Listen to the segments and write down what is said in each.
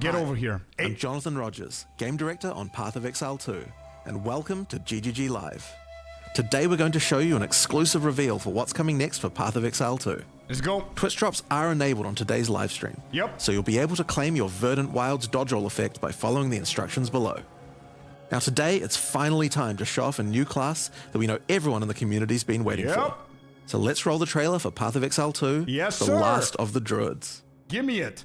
Get Hi, over here. I'm Jonathan Rogers, Game Director on Path of Exile 2, and welcome to GGG Live. Today we're going to show you an exclusive reveal for what's coming next for Path of Exile 2. Let's go. Twitch drops are enabled on today's live stream. Yep. So you'll be able to claim your Verdant Wilds dodge roll effect by following the instructions below. Now today, it's finally time to show off a new class that we know everyone in the community's been waiting for. So let's roll the trailer for Path of Exile 2, Yes, The sir. Last of the Druids. Give me it.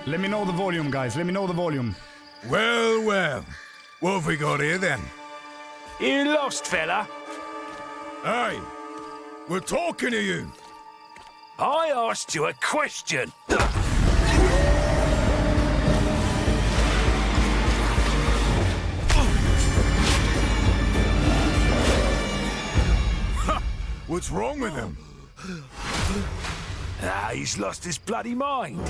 Let me know the volume, guys. Let me know the volume. Well, well. What have we got here then? You lost, fella? Hey, we're talking to you. I asked you a question. What's wrong with him? He's lost his bloody mind.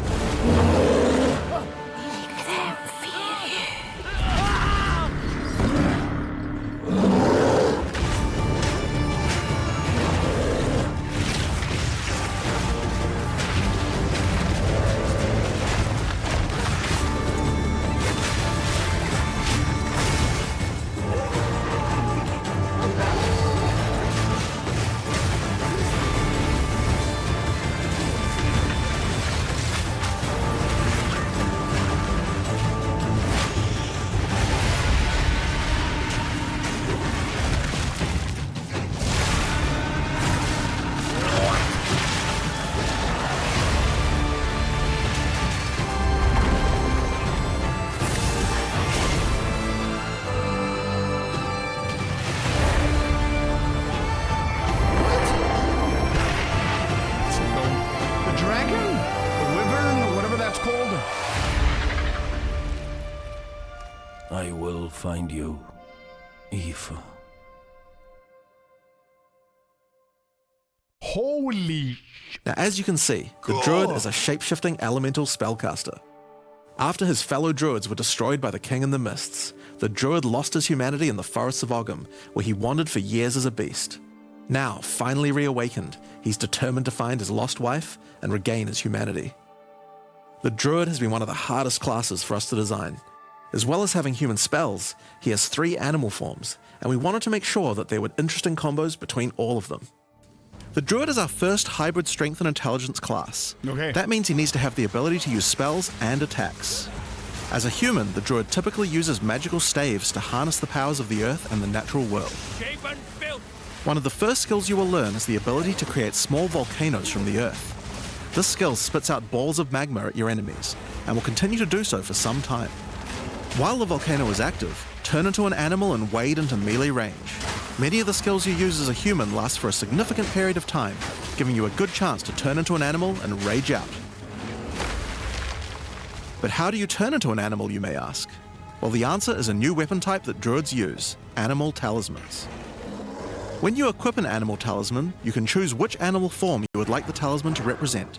The dragon? The wyvern? Whatever that's called? I will find you, Eve. Holy... Now, as you can see, the Druid is a shape-shifting elemental spellcaster. After his fellow Druids were destroyed by the King in the Mists, the Druid lost his humanity in the forests of Ogham, where he wandered for years as a beast. Now, finally reawakened, he's determined to find his lost wife and regain his humanity. The Druid has been one of the hardest classes for us to design. As well as having human spells, he has 3 animal forms, and we wanted to make sure that there were interesting combos between all of them. The Druid is our first hybrid strength and intelligence class. Okay. That means he needs to have the ability to use spells and attacks. As a human, the Druid typically uses magical staves to harness the powers of the earth and the natural world. Shape and filth. One of the first skills you will learn is the ability to create small volcanoes from the earth. This skill spits out balls of magma at your enemies, and will continue to do so for some time. While the volcano is active, turn into an animal and wade into melee range. Many of the skills you use as a human last for a significant period of time, giving you a good chance to turn into an animal and rage out. But how do you turn into an animal, you may ask? Well, the answer is a new weapon type that Druids use, animal talismans. When you equip an animal talisman, you can choose which animal form you would like the talisman to represent.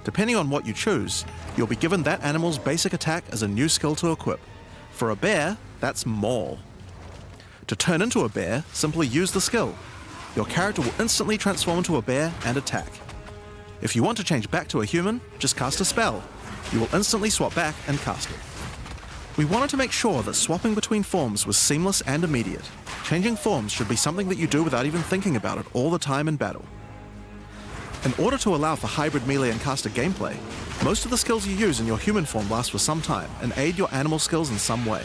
Depending on what you choose, you'll be given that animal's basic attack as a new skill to equip. For a bear, that's Maul. To turn into a bear, simply use the skill. Your character will instantly transform into a bear and attack. If you want to change back to a human, just cast a spell. You will instantly swap back and cast it. We wanted to make sure that swapping between forms was seamless and immediate. Changing forms should be something that you do without even thinking about it all the time in battle. In order to allow for hybrid melee and caster gameplay, most of the skills you use in your human form last for some time and aid your animal skills in some way.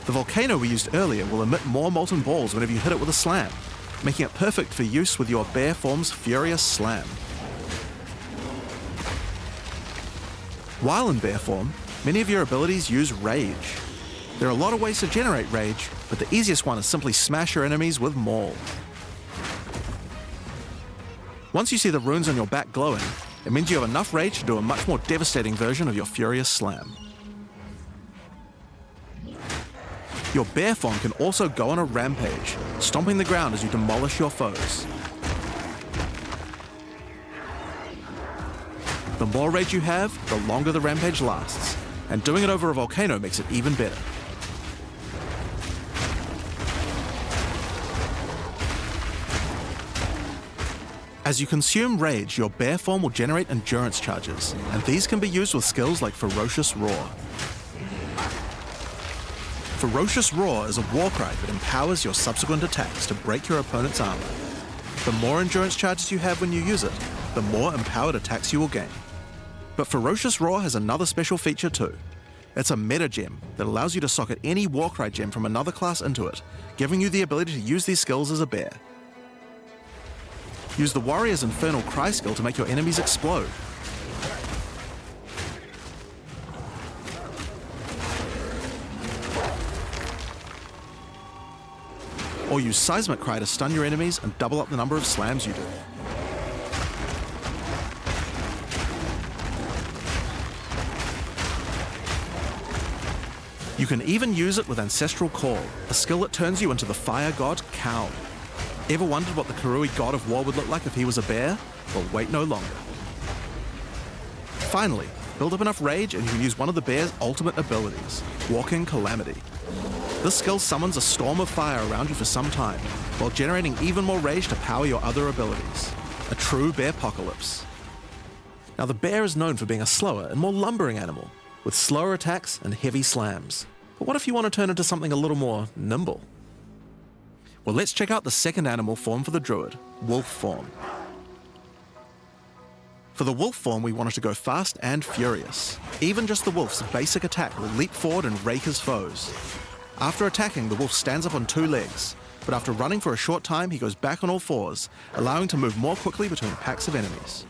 The volcano we used earlier will emit more molten balls whenever you hit it with a slam, making it perfect for use with your bear form's furious slam. While in bear form, many of your abilities use rage. There are a lot of ways to generate rage, but the easiest one is simply smash your enemies with Maul. Once you see the runes on your back glowing, it means you have enough rage to do a much more devastating version of your furious slam. Your bear form can also go on a rampage, stomping the ground as you demolish your foes. The more rage you have, the longer the rampage lasts, and doing it over a volcano makes it even better. As you consume rage, your bear form will generate endurance charges, and these can be used with skills like Ferocious Roar. Ferocious Roar is a war cry that empowers your subsequent attacks to break your opponent's armor. The more endurance charges you have when you use it, the more empowered attacks you will gain. But Ferocious Roar has another special feature too. It's a meta gem that allows you to socket any Warcry gem from another class into it, giving you the ability to use these skills as a bear. Use the Warrior's Infernal Cry skill to make your enemies explode. Or use Seismic Cry to stun your enemies and double up the number of slams you do. You can even use it with Ancestral Call, a skill that turns you into the fire god Cow. Ever wondered what the Karui god of war would look like if he was a bear? Well, wait no longer. Finally, build up enough rage and you can use one of the bear's ultimate abilities, Walking Calamity. This skill summons a storm of fire around you for some time, while generating even more rage to power your other abilities. A true bear-pocalypse. Now the bear is known for being a slower and more lumbering animal, with slower attacks and heavy slams. But what if you want to turn into something a little more nimble? Well, let's check out the second animal form for the Druid, Wolf form. For the Wolf form, we wanted to go fast and furious. Even just the Wolf's basic attack will leap forward and rake his foes. After attacking, the Wolf stands up on two legs, but after running for a short time, he goes back on all fours, allowing to move more quickly between packs of enemies.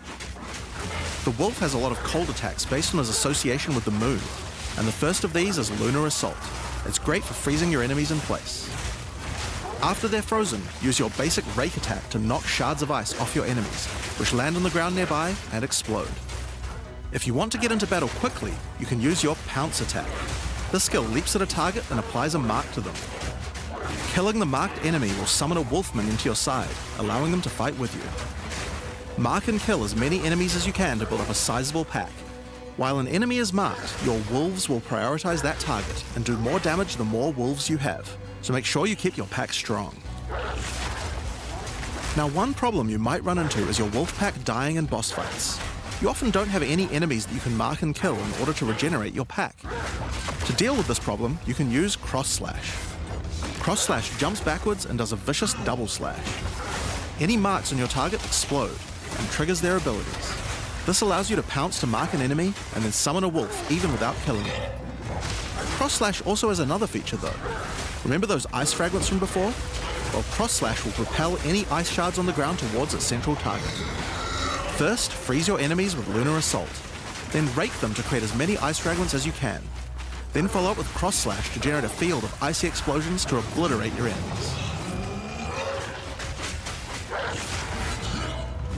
The Wolf has a lot of cold attacks based on his association with the moon, and the first of these is Lunar Assault. It's great for freezing your enemies in place. After they're frozen, use your basic rake attack to knock shards of ice off your enemies, which land on the ground nearby and explode. If you want to get into battle quickly, you can use your pounce attack. This skill leaps at a target and applies a mark to them. Killing the marked enemy will summon a wolfman into your side, allowing them to fight with you. Mark and kill as many enemies as you can to build up a sizable pack. While an enemy is marked, your wolves will prioritize that target and do more damage the more wolves you have, so make sure you keep your pack strong. Now, one problem you might run into is your wolf pack dying in boss fights. You often don't have any enemies that you can mark and kill in order to regenerate your pack. To deal with this problem, you can use Cross Slash. Cross Slash jumps backwards and does a vicious double slash. Any marks on your target explode and triggers their abilities. This allows you to pounce to mark an enemy and then summon a wolf even without killing it. Cross Slash also has another feature though. Remember those ice fragments from before? Well, Cross Slash will propel any ice shards on the ground towards its central target. First, freeze your enemies with Lunar Assault. Then rake them to create as many ice fragments as you can. Then follow up with Cross Slash to generate a field of icy explosions to obliterate your enemies.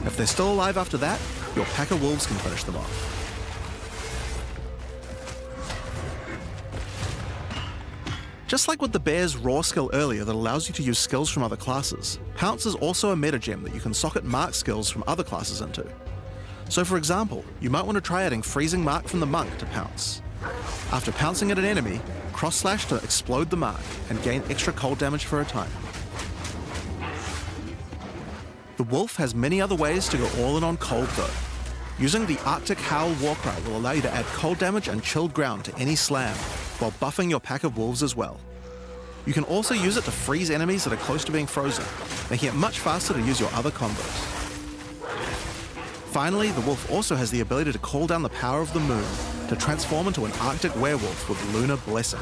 If they're still alive after that, your pack of wolves can finish them off. Just like with the bear's Raw skill earlier that allows you to use skills from other classes, Pounce is also a meta gem that you can socket mark skills from other classes into. So for example, you might want to try adding Freezing Mark from the Monk to Pounce. After pouncing at an enemy, Cross Slash to explode the mark and gain extra cold damage for a time. The Wolf has many other ways to go all in on cold though. Using the Arctic Howl Warcry will allow you to add cold damage and chilled ground to any slam, while buffing your pack of wolves as well. You can also use it to freeze enemies that are close to being frozen, making it much faster to use your other combos. Finally, the wolf also has the ability to call down the power of the moon to transform into an Arctic werewolf with Lunar Blessing.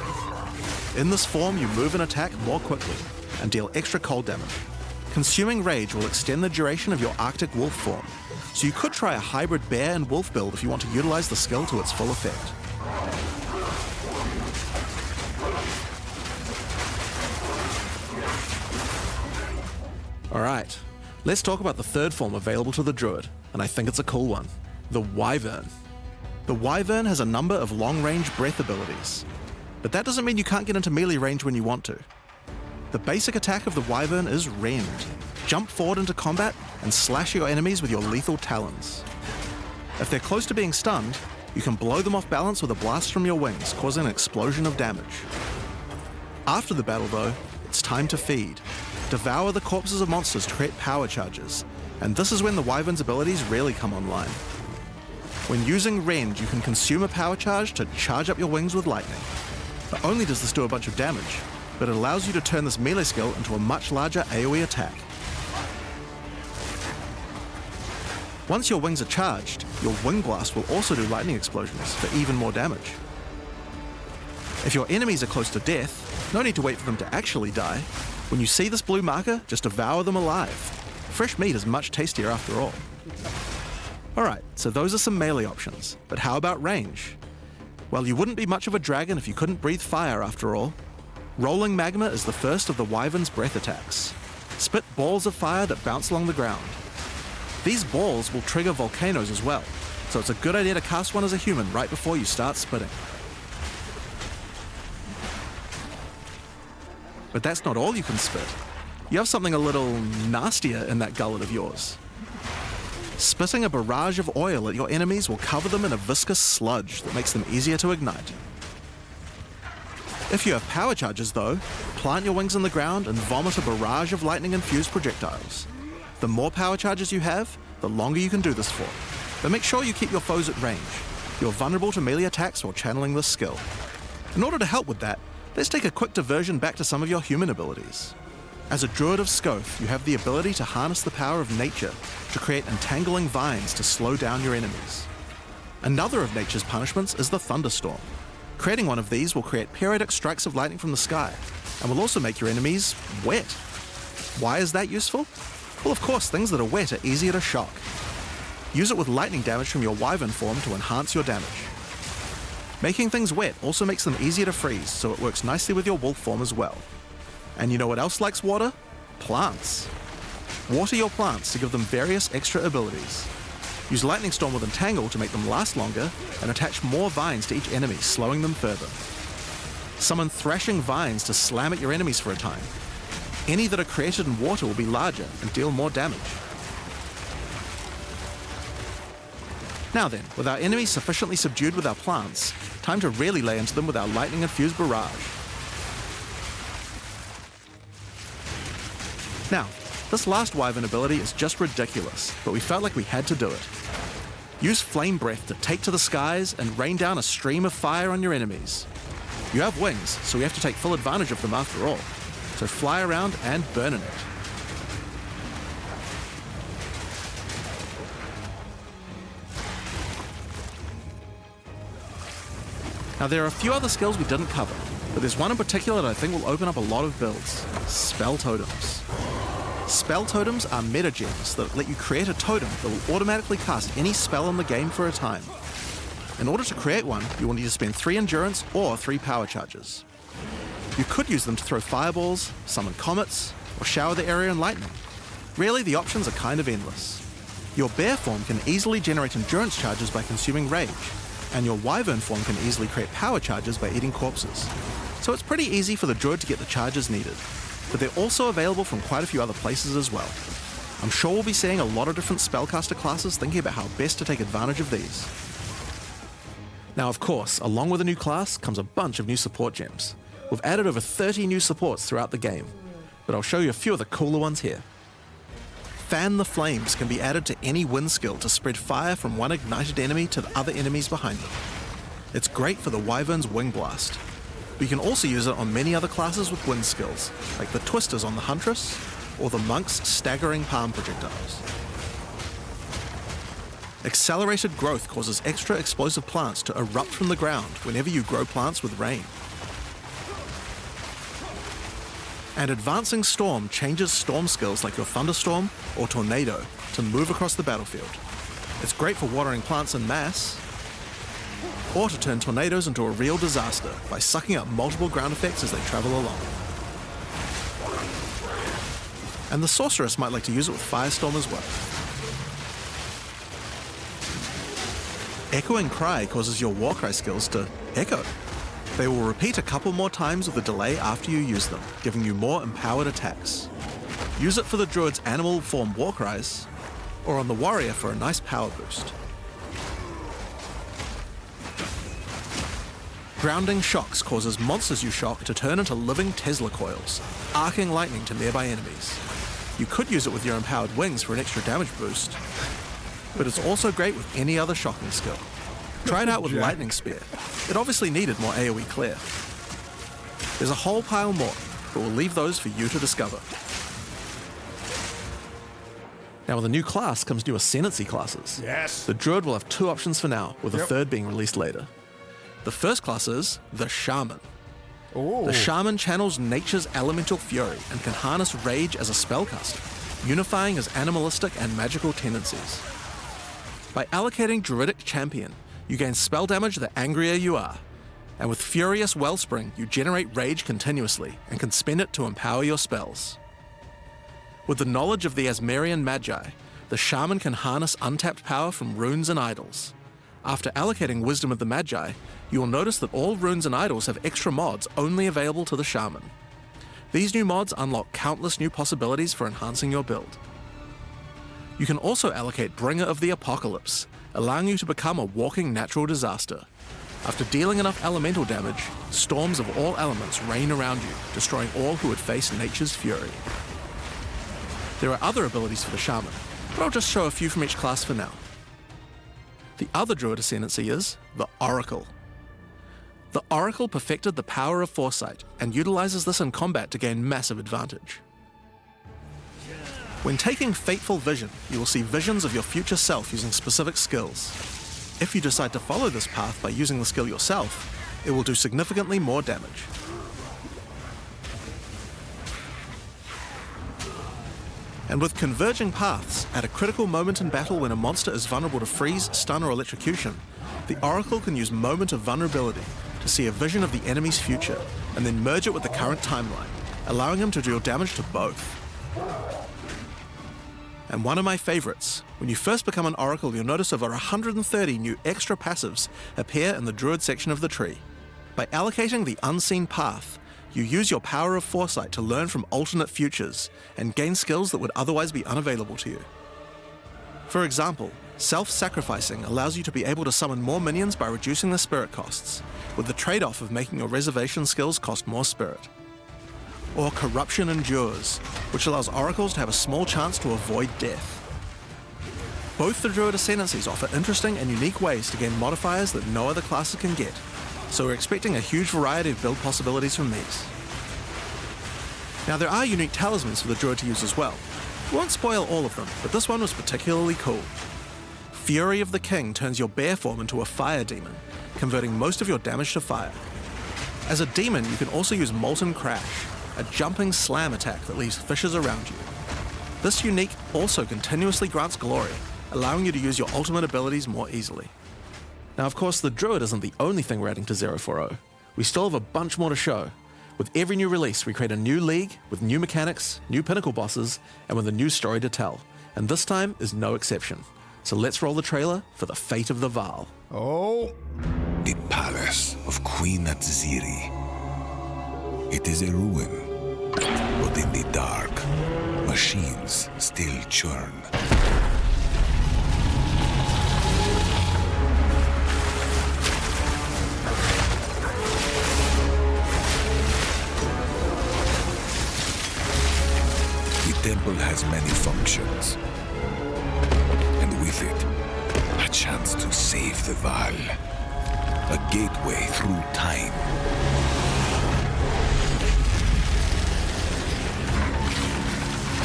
In this form, you move and attack more quickly and deal extra cold damage. Consuming Rage will extend the duration of your Arctic wolf form, so you could try a hybrid bear and wolf build if you want to utilize the skill to its full effect. Alright, let's talk about the third form available to the Druid, and I think it's a cool one, the Wyvern. The Wyvern has a number of long-range breath abilities, but that doesn't mean you can't get into melee range when you want to. The basic attack of the Wyvern is Rend. Jump forward into combat and slash your enemies with your lethal talons. If they're close to being stunned, you can blow them off balance with a blast from your wings, causing an explosion of damage. After the battle though, it's time to feed. Devour the corpses of monsters to create power charges, And this is when the Wyvern's abilities really come online. When using Rend, you can consume a power charge to charge up your wings with lightning. Not only does this do a bunch of damage, but it allows you to turn this melee skill into a much larger AoE attack. Once your wings are charged, your Wing Blast will also do lightning explosions for even more damage. If your enemies are close to death, no need to wait for them to actually die. When you see this blue marker, just devour them alive. Fresh meat is much tastier after all. Alright, so those are some melee options, but how about range? Well, you wouldn't be much of a dragon if you couldn't breathe fire after all. Rolling Magma is the first of the Wyvern's breath attacks. Spit balls of fire that bounce along the ground. These balls will trigger volcanoes as well, so it's a good idea to cast one as a human right before you start spitting. But that's not all you can spit. You have something a little nastier in that gullet of yours. Spitting a barrage of oil at your enemies will cover them in a viscous sludge that makes them easier to ignite. If you have power charges though, plant your wings in the ground and vomit a barrage of lightning-infused projectiles. The more power charges you have, the longer you can do this for. But make sure you keep your foes at range. You're vulnerable to melee attacks while channeling this skill. In order to help with that, let's take a quick diversion back to some of your human abilities. As a Druid of Scoth, you have the ability to harness the power of nature to create entangling vines to slow down your enemies. Another of nature's punishments is the thunderstorm. Creating one of these will create periodic strikes of lightning from the sky, and will also make your enemies wet. Why is that useful? Well, of course, things that are wet are easier to shock. Use it with lightning damage from your Wyvern form to enhance your damage. Making things wet also makes them easier to freeze, so it works nicely with your wolf form as well. And you know what else likes water? Plants. Water your plants to give them various extra abilities. Use Lightning Storm with Entangle to make them last longer, and attach more vines to each enemy, slowing them further. Summon Thrashing Vines to slam at your enemies for a time. Any that are created in water will be larger and deal more damage. Now then, with our enemies sufficiently subdued with our plants, time to really lay into them with our lightning-infused barrage. Now, this last Wyvern ability is just ridiculous, but we felt like we had to do it. Use Flame Breath to take to the skies and rain down a stream of fire on your enemies. You have wings, so we have to take full advantage of them after all. So fly around and burn in it. Now there are a few other skills we didn't cover, but there's one in particular that I think will open up a lot of builds. Spell Totems. Spell Totems are meta gems that let you create a totem that will automatically cast any spell in the game for a time. In order to create one, you will need to spend 3 endurance or 3 power charges. You could use them to throw fireballs, summon comets, or shower the area in lightning. Really, the options are kind of endless. Your bear form can easily generate endurance charges by consuming rage, and your wyvern form can easily create power charges by eating corpses. So it's pretty easy for the druid to get the charges needed, but they're also available from quite a few other places as well. I'm sure we'll be seeing a lot of different spellcaster classes thinking about how best to take advantage of these. Now of course, along with a new class comes a bunch of new support gems. We've added over 30 new supports throughout the game, but I'll show you a few of the cooler ones here. Fan the Flames can be added to any wind skill to spread fire from one ignited enemy to the other enemies behind them. It's great for the Wyvern's Wing Blast, but you can also use it on many other classes with wind skills, like the Twisters on the Huntress, or the Monk's Staggering Palm Projectiles. Accelerated Growth causes extra explosive plants to erupt from the ground whenever you grow plants with rain. And Advancing Storm changes storm skills like your Thunderstorm or Tornado to move across the battlefield. It's great for watering plants en masse, or to turn tornadoes into a real disaster by sucking up multiple ground effects as they travel along. And the Sorceress might like to use it with Firestorm as well. Echoing Cry causes your Warcry skills to echo. They will repeat a couple more times with a delay after you use them, giving you more empowered attacks. Use it for the druid's animal form Warcries, or on the warrior for a nice power boost. Grounding Shocks causes monsters you shock to turn into living Tesla coils, arcing lightning to nearby enemies. You could use it with your empowered wings for an extra damage boost, but it's also great with any other shocking skill. Try it out with Lightning Spear. It obviously needed more AoE clear. There's a whole pile more, but we'll leave those for you to discover. Now with a new class comes new ascendancy classes. Yes. The Druid will have 2 options for now, with a third being released later. The first class is the Shaman. Oh. The Shaman channels nature's elemental fury and can harness rage as a spellcaster, unifying his animalistic and magical tendencies. By allocating Druidic Champion, you gain spell damage the angrier you are, and with Furious Wellspring, you generate rage continuously and can spend it to empower your spells. With the knowledge of the Asmerian Magi, the Shaman can harness untapped power from runes and idols. After allocating Wisdom of the Magi, you will notice that all runes and idols have extra mods only available to the Shaman. These new mods unlock countless new possibilities for enhancing your build. You can also allocate Bringer of the Apocalypse, allowing you to become a walking natural disaster. After dealing enough elemental damage, storms of all elements rain around you, destroying all who would face nature's fury. There are other abilities for the Shaman, but I'll just show a few from each class for now. The other Druid ascendancy is the Oracle. The Oracle perfected the power of foresight and utilizes this in combat to gain massive advantage. When taking Fateful Vision, you will see visions of your future self using specific skills. If you decide to follow this path by using the skill yourself, it will do significantly more damage. And with Converging Paths, at a critical moment in battle when a monster is vulnerable to freeze, stun, or electrocution, the Oracle can use Moment of Vulnerability to see a vision of the enemy's future, and then merge it with the current timeline, allowing him to deal damage to both. And one of my favorites, when you first become an Oracle, you'll notice over 130 new extra passives appear in the Druid section of the tree. By allocating the Unseen Path, you use your power of foresight to learn from alternate futures and gain skills that would otherwise be unavailable to you. For example, self-sacrificing allows you to be able to summon more minions by reducing their spirit costs, with the trade-off of making your reservation skills cost more spirit. Or Corruption Endures, which allows oracles to have a small chance to avoid death. Both the Druid ascendancies offer interesting and unique ways to gain modifiers that no other classes can get, so we're expecting a huge variety of build possibilities from these. Now there are unique talismans for the Druid to use as well. We won't spoil all of them, but this one was particularly cool. Fury of the King turns your bear form into a fire demon, converting most of your damage to fire. As a demon, you can also use Molten Crash, a jumping slam attack that leaves fissures around you. This unique also continuously grants glory, allowing you to use your ultimate abilities more easily. Now, of course, the Druid isn't the only thing we're adding to 040. We still have a bunch more to show. With every new release, we create a new league with new mechanics, new pinnacle bosses, and with a new story to tell. And this time is no exception. So let's roll the trailer for the Fate of the Vaal. Oh. The palace of Queen Atziri. It is a ruin, but in the dark, machines still churn. The temple has many functions, and with it, a chance to save the Vaal, a gateway through time.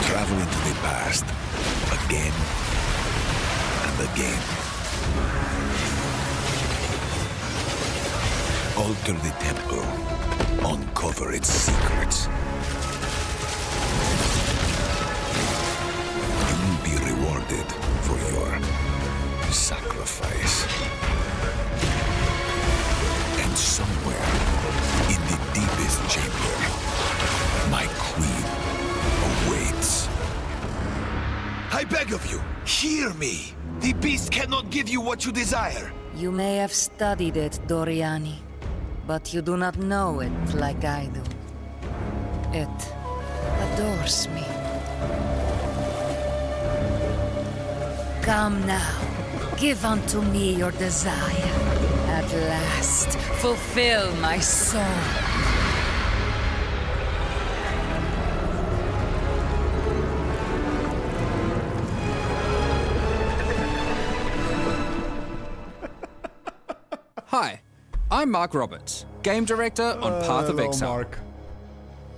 Travel into the past, again and again. Alter the temple, uncover its secrets. You will be rewarded for your sacrifice. And somewhere in the deepest chamber, my queen awaits. I beg of you, hear me! The beast cannot give you what you desire! You may have studied it, Doriani, but you do not know it like I do. It adores me. Come now, give unto me your desire. At last, fulfill my soul. Hi, I'm Mark Roberts, Game Director on Path of Hello, Exile. Mark.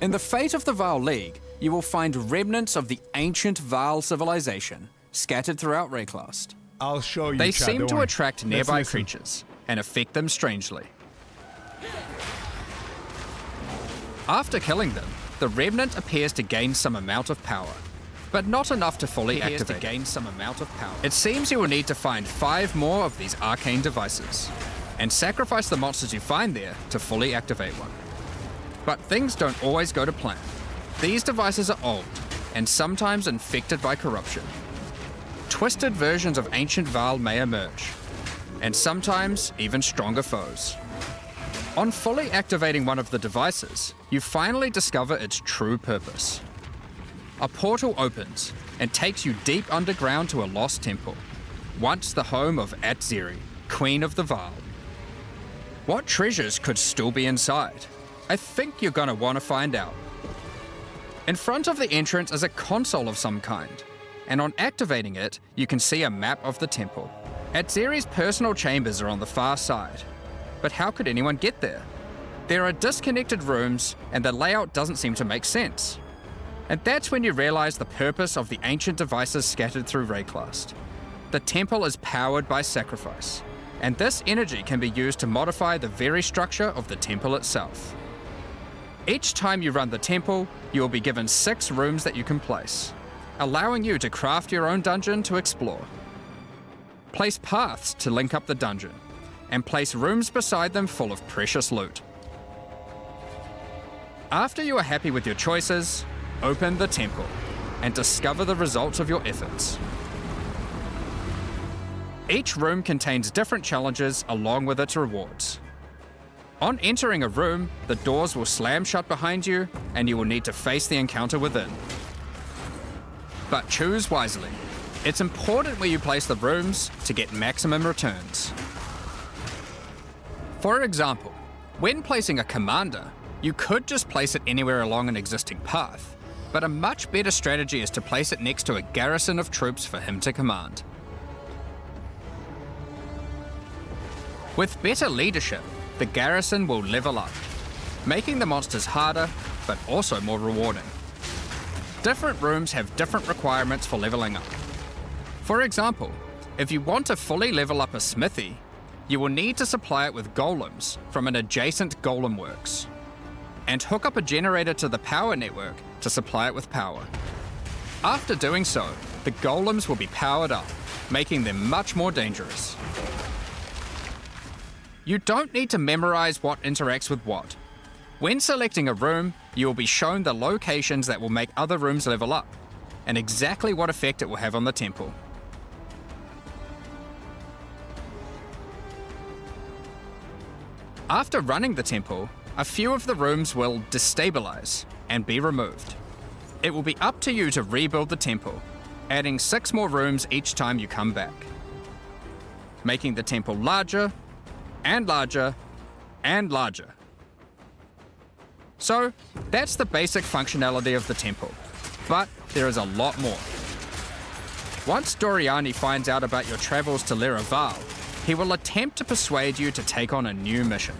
In the Fate of the Vaal League, you will find remnants of the ancient Vaal civilization scattered throughout Rayclast. I'll show you. They Chad, seem don't to worry. attract Let's nearby listen. creatures and affect them strangely. After killing them, the remnant appears to gain some amount of power, but not enough to fully activate. It seems you will need to find 5 more of these arcane devices, and sacrifice the monsters you find there to fully activate one. But things don't always go to plan. These devices are old, and sometimes infected by corruption. Twisted versions of ancient Vaal may emerge, and sometimes even stronger foes. On fully activating one of the devices, you finally discover its true purpose. A portal opens and takes you deep underground to a lost temple, once the home of Atziri, Queen of the Vaal. What treasures could still be inside? I think you're gonna want to find out. In front of the entrance is a console of some kind, and on activating it, you can see a map of the temple. Atziri's personal chambers are on the far side, but how could anyone get there? There are disconnected rooms, and the layout doesn't seem to make sense. And that's when you realize the purpose of the ancient devices scattered through Rayclast. The temple is powered by sacrifice, and this energy can be used to modify the very structure of the temple itself. Each time you run the temple, you will be given 6 rooms that you can place, allowing you to craft your own dungeon to explore. Place paths to link up the dungeon, and place rooms beside them full of precious loot. After you are happy with your choices, open the temple and discover the results of your efforts. Each room contains different challenges along with its rewards. On entering a room, the doors will slam shut behind you and you will need to face the encounter within. But choose wisely. It's important where you place the rooms to get maximum returns. For example, when placing a commander, you could just place it anywhere along an existing path, but a much better strategy is to place it next to a garrison of troops for him to command. With better leadership, the garrison will level up, making the monsters harder, but also more rewarding. Different rooms have different requirements for leveling up. For example, if you want to fully level up a smithy, you will need to supply it with golems from an adjacent golem works, and hook up a generator to the power network to supply it with power. After doing so, the golems will be powered up, making them much more dangerous. You don't need to memorize what interacts with what. When selecting a room, you will be shown the locations that will make other rooms level up, and exactly what effect it will have on the temple. After running the temple, a few of the rooms will destabilize and be removed. It will be up to you to rebuild the temple, adding 6 more rooms each time you come back, making the temple larger and larger and larger. So, that's the basic functionality of the temple, but there is a lot more. Once Doriani finds out about your travels to Lera Vaal, he will attempt to persuade you to take on a new mission.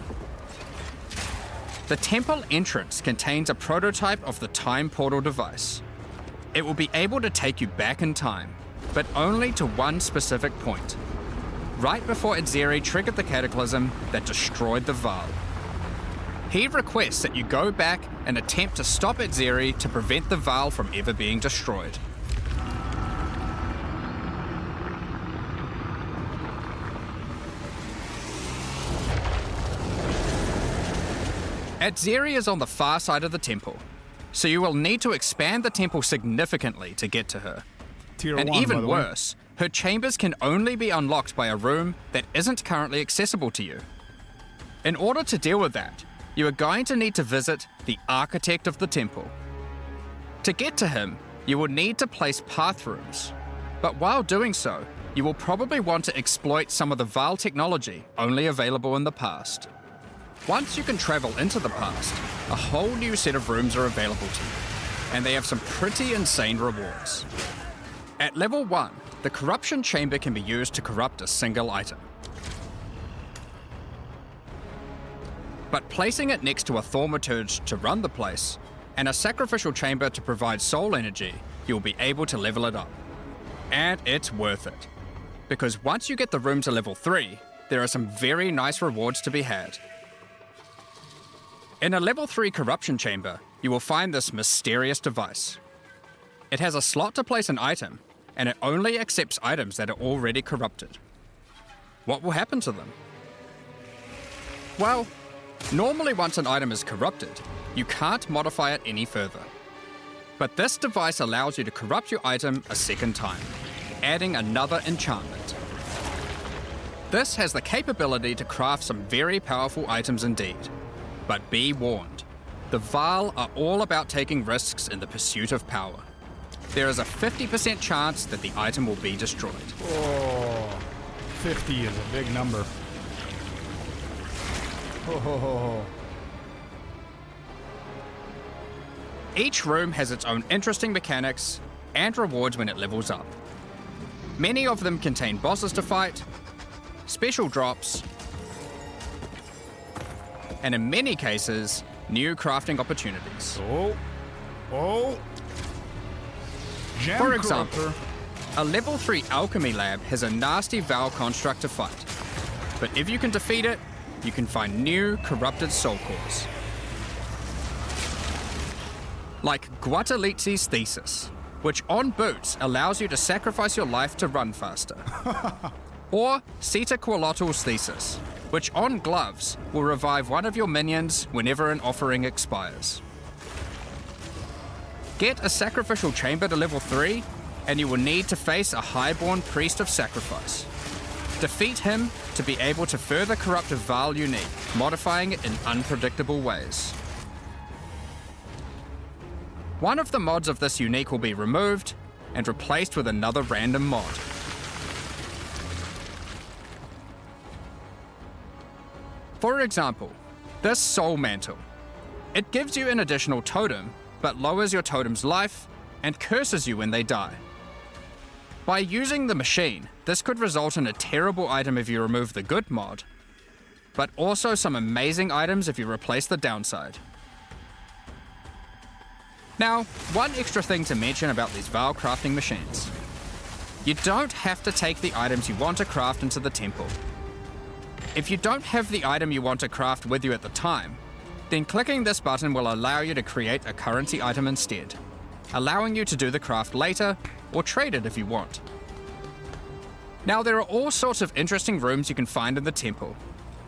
The temple entrance contains a prototype of the time portal device. It will be able to take you back in time, but only to one specific point, right before Atziri triggered the cataclysm that destroyed the Vaal. He requests that you go back and attempt to stop Atziri to prevent the Vaal from ever being destroyed. Atziri is on the far side of the temple, so you will need to expand the temple significantly to get to her. Tier And 1, by even the way. worse, her chambers can only be unlocked by a room that isn't currently accessible to you. In order to deal with that, you are going to need to visit the architect of the temple. To get to him, you will need to place path rooms, but while doing so, you will probably want to exploit some of the Vaal technology only available in the past. Once you can travel into the past, a whole new set of rooms are available to you, and they have some pretty insane rewards. At level 1, the corruption chamber can be used to corrupt a single item. but placing it next to a thaumaturge to run the place, and a sacrificial chamber to provide soul energy, you'll be able to level it up. And it's worth it. Because once you get the room to level 3, there are some very nice rewards to be had. In a level 3 corruption chamber, you will find this mysterious device. It has a slot to place an item, and it only accepts items that are already corrupted. What will happen to them? Well, normally once an item is corrupted, you can't modify it any further. But this device allows you to corrupt your item a second time, adding another enchantment. This has the capability to craft some very powerful items indeed. But be warned, the Vaal are all about taking risks in the pursuit of power. There is a 50% chance that the item will be destroyed. Oh, 50 is a big number. Ho, ho, ho, ho. Each room has its own interesting mechanics and rewards when it levels up. Many of them contain bosses to fight, special drops, and in many cases, new crafting opportunities. Oh. Gem For example, corruptor. a level 3 alchemy lab has a nasty Vaal construct to fight. But if you can defeat it, you can find new corrupted soul cores. Like Guatalitzi's thesis, which on boots allows you to sacrifice your life to run faster. Or Sitaqualotl's thesis, which on gloves will revive one of your minions whenever an offering expires. Get a sacrificial chamber to level 3, and you will need to face a highborn priest of sacrifice. Defeat him to be able to further corrupt a Vaal unique, modifying it in unpredictable ways. One of the mods of this unique will be removed and replaced with another random mod. For example, this Soul Mantle. It gives you an additional totem, but lowers your totem's life and curses you when they die. By using the machine, this could result in a terrible item if you remove the good mod, but also some amazing items if you replace the downside. Now, one extra thing to mention about these Vaal crafting machines. You don't have to take the items you want to craft into the temple. If you don't have the item you want to craft with you at the time, then clicking this button will allow you to create a currency item instead, allowing you to do the craft later or trade it if you want. Now, there are all sorts of interesting rooms you can find in the temple,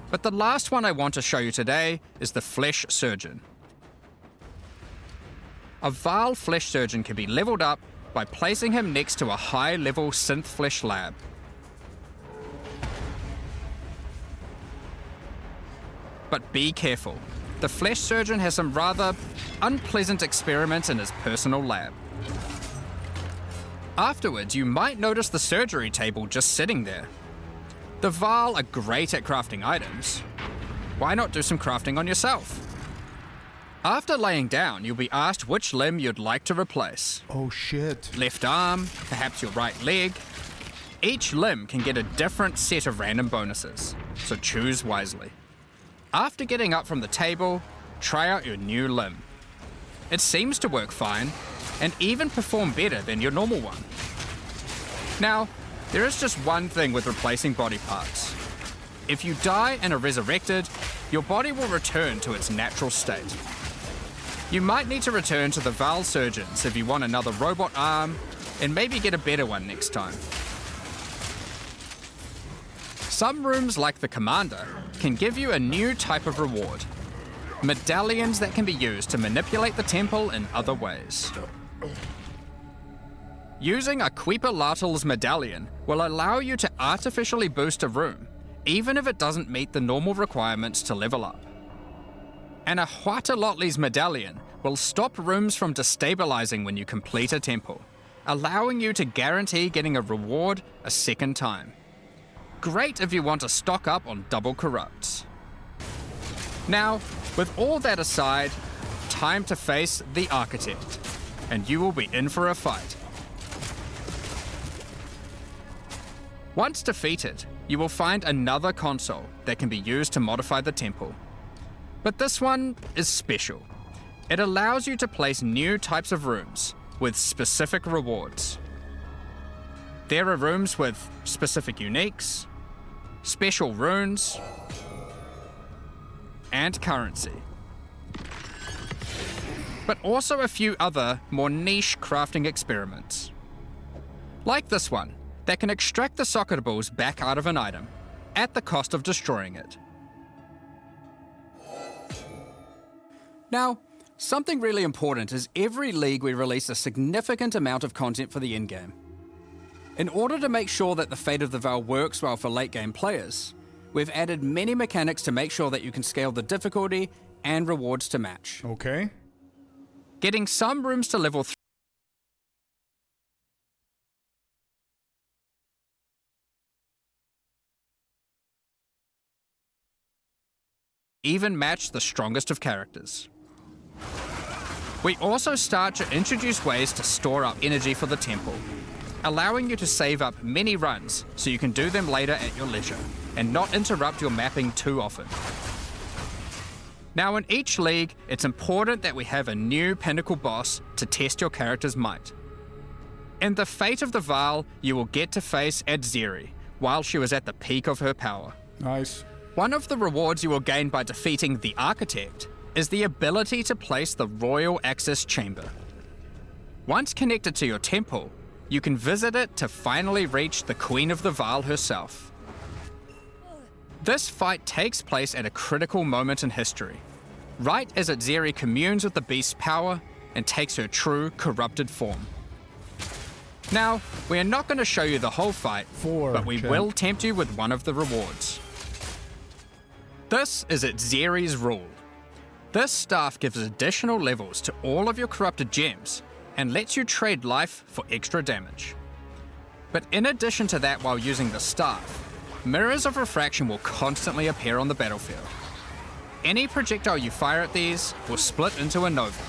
but the last one I want to show you today is the Flesh Surgeon. A Vaal Flesh Surgeon can be leveled up by placing him next to a high-level synth flesh lab. But be careful. The Flesh Surgeon has some rather unpleasant experiments in his personal lab. Afterwards, you might notice the surgery table just sitting there. The Vaal are great at crafting items. Why not do some crafting on yourself? After laying down, you'll be asked which limb you'd like to replace. Oh shit. Left arm, perhaps your right leg. Each limb can get a different set of random bonuses, so choose wisely. After getting up from the table, try out your new limb. It seems to work fine, and even perform better than your normal one. Now, there is just one thing with replacing body parts. If you die and are resurrected, your body will return to its natural state. You might need to return to the Vaal Surgeons if you want another robot arm, and maybe get a better one next time. Some rooms, like the Commander, can give you a new type of reward. Medallions that can be used to manipulate the temple in other ways. Using a Quippalatl's medallion will allow you to artificially boost a room, even if it doesn't meet the normal requirements to level up. And a Huatalotli's medallion will stop rooms from destabilizing when you complete a temple, allowing you to guarantee getting a reward a second time. Great if you want to stock up on double corrupts. Now, with all that aside, time to face the Architect, and you will be in for a fight. Once defeated, you will find another console that can be used to modify the temple. But this one is special. It allows you to place new types of rooms with specific rewards. There are rooms with specific uniques, special runes, and currency. But also a few other, more niche crafting experiments. Like this one, that can extract the soccer balls back out of an item, at the cost of destroying it. Now, something really important is every league we release a significant amount of content for the in-game. In order to make sure that the Fate of the Val works well for late-game players, we've added many mechanics to make sure that you can scale the difficulty and rewards to match. Okay. Getting some rooms to level 3 even match the strongest of characters. We also start to introduce ways to store up energy for the temple, allowing you to save up many runs so you can do them later at your leisure and not interrupt your mapping too often. Now in each league, it's important that we have a new pinnacle boss to test your character's might. In the Fate of the Val, you will get to face Exile while she was at the peak of her power. Nice. One of the rewards you will gain by defeating the Architect is the ability to place the Royal Access Chamber. Once connected to your temple, you can visit it to finally reach the Queen of the Val herself. This fight takes place at a critical moment in history, right as Exile communes with the beast's power and takes her true corrupted form. Now, we are not going to show you the whole fight, but we will tempt you with one of the rewards. This is Exile's rule. This staff gives additional levels to all of your corrupted gems and lets you trade life for extra damage. But in addition to that, while using the staff, mirrors of refraction will constantly appear on the battlefield. Any projectile you fire at these will split into a nova,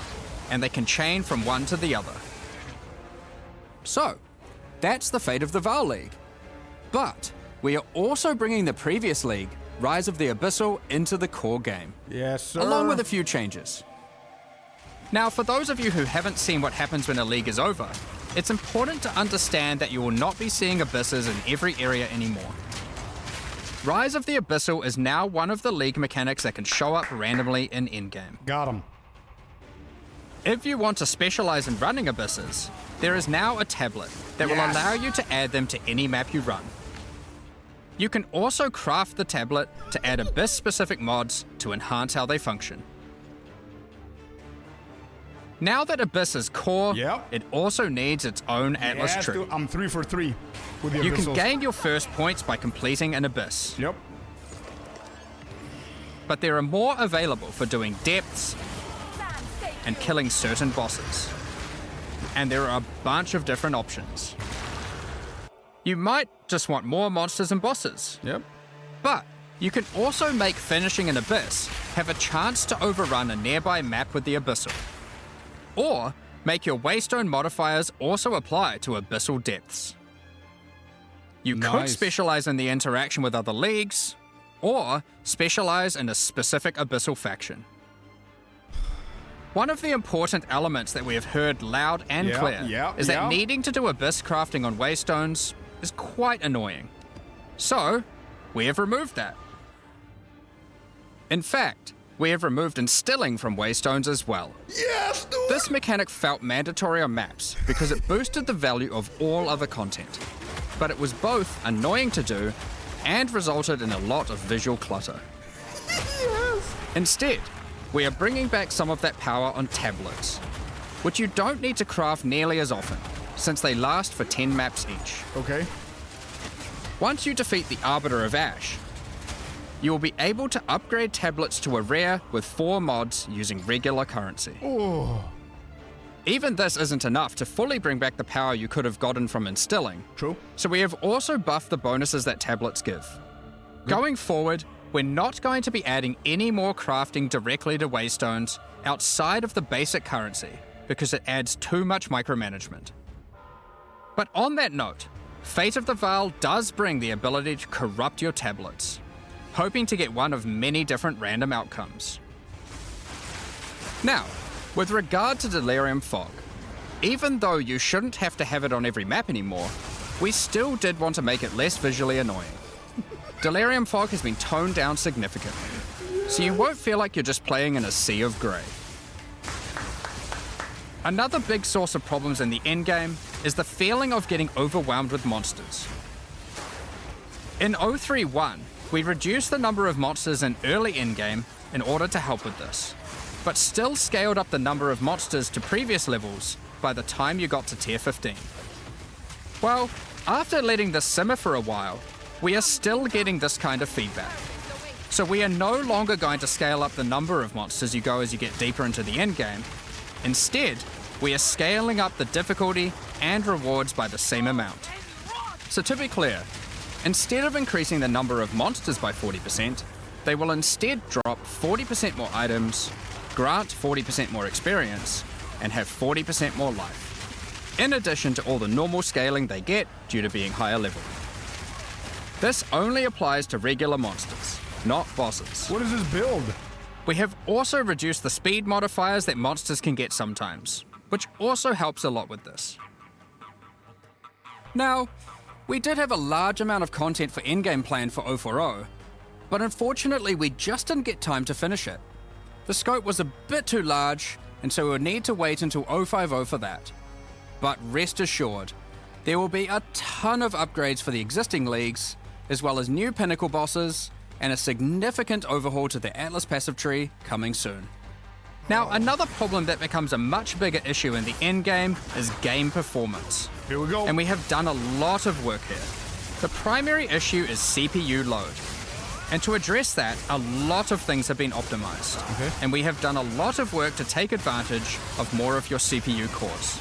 and they can chain from one to the other. So, that's the Fate of the Val League. But we are also bringing the previous league, Rise of the Abyssal, into the core game. Yes, sir. Along with a few changes. Now, for those of you who haven't seen what happens when a league is over, it's important to understand that you will not be seeing abysses in every area anymore. Rise of the Abyssal is now one of the league mechanics that can show up randomly in endgame. Got him. If you want to specialize in running abysses, there is now a tablet that will allow you to add them to any map you run. You can also craft the tablet to add abyss-specific mods to enhance how they function. Now that Abyss is core, it also needs its own Atlas tree. I'm 3 for 3 with the You Abyssals. can gain your first points by completing an Abyss. Yep. But there are more available for doing depths and killing certain bosses. And there are a bunch of different options. You might just want more monsters and bosses. Yep. But you can also make finishing an Abyss have a chance to overrun a nearby map with the Abyssal. Or make your Waystone modifiers also apply to Abyssal depths. You could specialize in the interaction with other leagues, or specialize in a specific Abyssal faction. One of the important elements that we have heard loud and clear is that needing to do Abyss crafting on Waystones is quite annoying. So, we have removed that. In fact, we have removed instilling from Waystones as well. Yes, dude! This mechanic felt mandatory on maps because it boosted the value of all other content. But it was both annoying to do and resulted in a lot of visual clutter. Instead, we are bringing back some of that power on tablets, which you don't need to craft nearly as often, since they last for 10 maps each. Okay. Once you defeat the Arbiter of Ash, you will be able to upgrade tablets to a rare with 4 mods using regular currency. Oh. Even this isn't enough to fully bring back the power you could have gotten from instilling. True. So we have also buffed the bonuses that tablets give. Going forward, we're not going to be adding any more crafting directly to Waystones outside of the basic currency because it adds too much micromanagement. But on that note, Fate of the Val does bring the ability to corrupt your tablets, hoping to get one of many different random outcomes. Now, with regard to Delirium Fog, even though you shouldn't have to have it on every map anymore, we still did want to make it less visually annoying. Delirium Fog has been toned down significantly, so you won't feel like you're just playing in a sea of grey. Another big source of problems in the endgame is the feeling of getting overwhelmed with monsters. In 031, we reduced the number of monsters in early endgame in order to help with this, but still scaled up the number of monsters to previous levels by the time you got to tier 15. Well, after letting this simmer for a while, we are still getting this kind of feedback. So we are no longer going to scale up the number of monsters you go as you get deeper into the endgame. Instead, we are scaling up the difficulty and rewards by the same amount. So to be clear, instead of increasing the number of monsters by 40%, they will instead drop 40% more items, grant 40% more experience, and have 40% more life, in addition to all the normal scaling they get due to being higher level. This only applies to regular monsters, not bosses. What is this build? We have also reduced the speed modifiers that monsters can get sometimes, which also helps a lot with this. Now, we did have a large amount of content for endgame planned for 040, but unfortunately we just didn't get time to finish it. The scope was a bit too large, and so we'll need to wait until 050 for that. But rest assured, there will be a ton of upgrades for the existing leagues, as well as new pinnacle bosses, and a significant overhaul to the Atlas passive tree coming soon. Now, another problem that becomes a much bigger issue in the endgame is game performance. Here we go. And we have done a lot of work here. The primary issue is CPU load. And to address that, a lot of things have been optimized. Okay. And we have done a lot of work to take advantage of more of your CPU cores.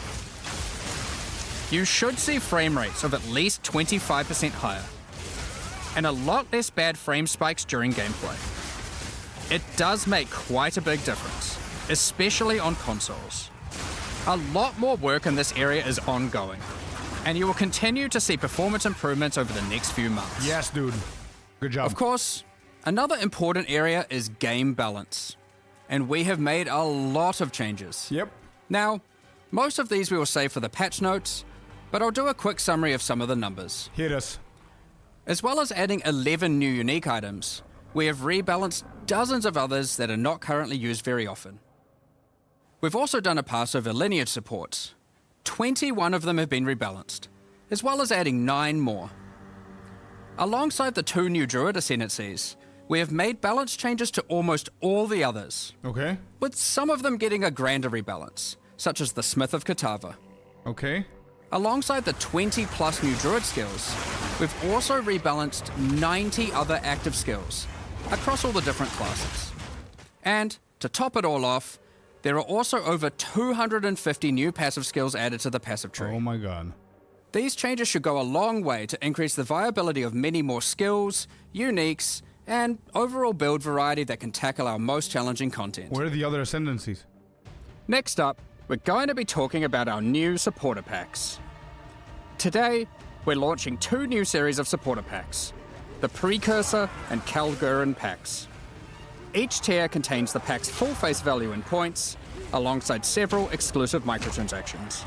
You should see frame rates of at least 25% higher, and a lot less bad frame spikes during gameplay. It does make quite a big difference, especially on consoles. A lot more work in this area is ongoing, and you will continue to see performance improvements over the next few months. Yes, dude. Good job. Of course, another important area is game balance, and we have made a lot of changes. Yep. Now, most of these we will save for the patch notes, but I'll do a quick summary of some of the numbers. Hit us. As well as adding 11 new unique items, we have rebalanced dozens of others that are not currently used very often. We've also done a pass over lineage supports. 21 of them have been rebalanced, as well as adding 9 more. Alongside the 2 new Druid ascendancies, we have made balance changes to almost all the others, Okay. with some of them getting a grander rebalance, such as the Smith of Katava. Okay. Alongside the 20 plus new Druid skills, we've also rebalanced 90 other active skills across all the different classes. And to top it all off, there are also over 250 new passive skills added to the passive tree. Oh my god. These changes should go a long way to increase the viability of many more skills, uniques, and overall build variety that can tackle our most challenging content. Where are the other ascendancies? Next up, we're going to be talking about our new supporter packs. Today, we're launching 2 new series of supporter packs, the Precursor and Kalgurin packs. Each tier contains the pack's full face value in points, alongside several exclusive microtransactions.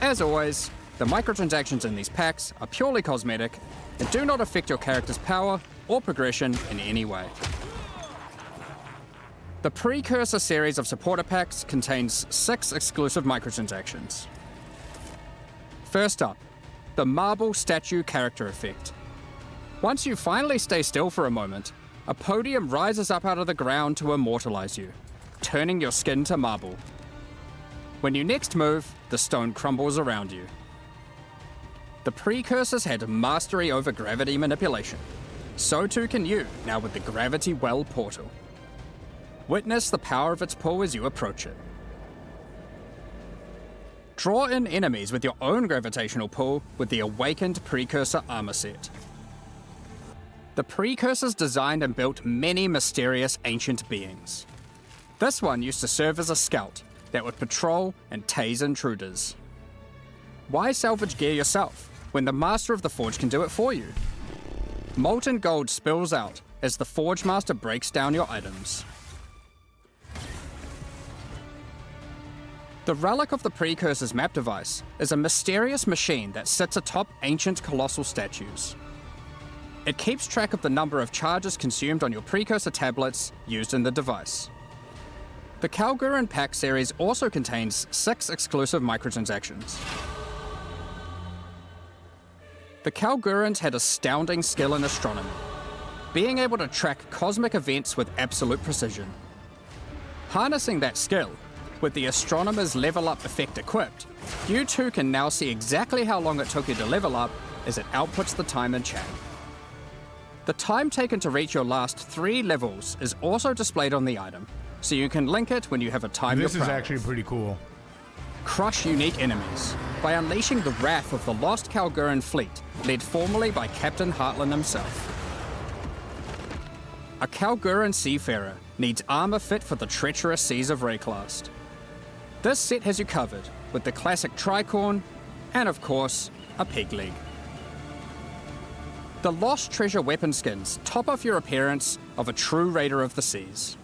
As always, the microtransactions in these packs are purely cosmetic and do not affect your character's power or progression in any way. The Precursor series of supporter packs contains 6 exclusive microtransactions. First up, the Marble Statue character effect. Once you finally stay still for a moment, a podium rises up out of the ground to immortalize you, turning your skin to marble. When you next move, the stone crumbles around you. The Precursors had mastery over gravity manipulation. So too can you, now with the Gravity Well portal. Witness the power of its pull as you approach it. Draw in enemies with your own gravitational pull with the Awakened Precursor armor set. The Precursors designed and built many mysterious ancient beings. This one used to serve as a scout that would patrol and tase intruders. Why salvage gear yourself when the Master of the Forge can do it for you? Molten gold spills out as the Forge Master breaks down your items. The relic of the Precursor's map device is a mysterious machine that sits atop ancient colossal statues. It keeps track of the number of charges consumed on your Precursor tablets used in the device. The Kalguran Pack series also contains 6 exclusive microtransactions. The Kalgurans had astounding skill in astronomy, being able to track cosmic events with absolute precision. Harnessing that skill, with the Astronomer's Level Up effect equipped, you too can now see exactly how long it took you to level up as it outputs the time in chat. The time taken to reach your last 3 levels is also displayed on the item, so you can link it when you have a time This your is prowess. actually pretty cool. Crush unique enemies by unleashing the wrath of the lost Kalguran fleet, led formerly by Captain Heartland himself. A Kalguran seafarer needs armor fit for the treacherous seas of Rayclast. This set has you covered with the classic tricorn and, of course, a peg leg. The Lost Treasure weapon skins top off your appearance of a true raider of the seas.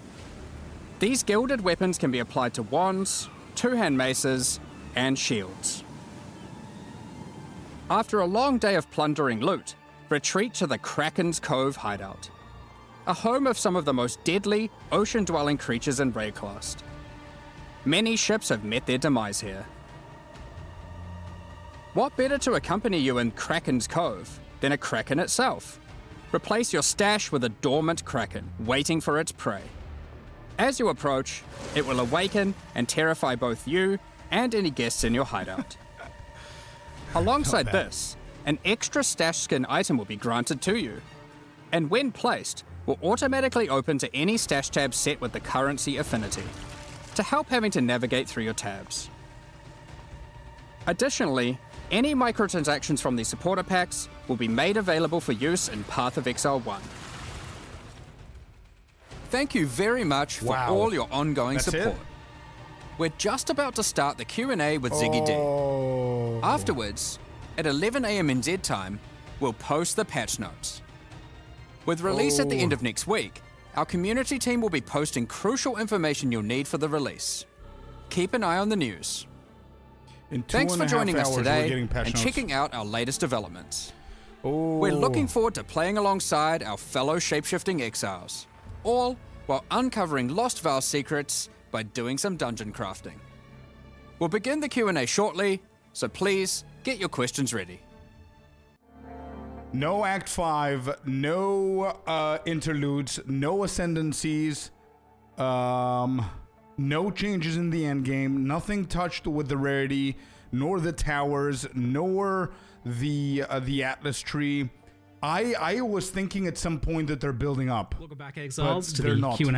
These gilded weapons can be applied to wands, two-hand maces, and shields. After a long day of plundering loot, retreat to the Kraken's Cove hideout, a home of some of the most deadly, ocean-dwelling creatures in Rayclast. Many ships have met their demise here. What better to accompany you in Kraken's Cove than a kraken itself? Replace your stash with a dormant kraken waiting for its prey. As you approach, it will awaken and terrify both you and any guests in your hideout. Alongside this, an extra stash skin item will be granted to you, and when placed, will automatically open to any stash tab set with the currency affinity, to help having to navigate through your tabs. Additionally, any microtransactions from the supporter packs will be made available for use in Path of Exile 1. Thank you very much for all your ongoing That's support. it? We're just about to start the Q&A with Ziggy D. Oh. Afterwards, at 11 AM NZ time, we'll post the patch notes. With release at the end of next week, our community team will be posting crucial information you'll need for the release. Keep an eye on the news. In Thanks for joining us today and notes. checking out our latest developments. Oh. We're looking forward to playing alongside our fellow shapeshifting exiles, all while uncovering Lost Val secrets by doing some dungeon crafting. We'll begin the Q&A shortly, so please get your questions ready. No Act 5, no interludes, no ascendancies, no changes in the endgame, nothing touched with the rarity, nor the towers, nor the Atlas tree. I was thinking at some point that they're building up. Welcome back, Exiles, but to they're the not. Q&A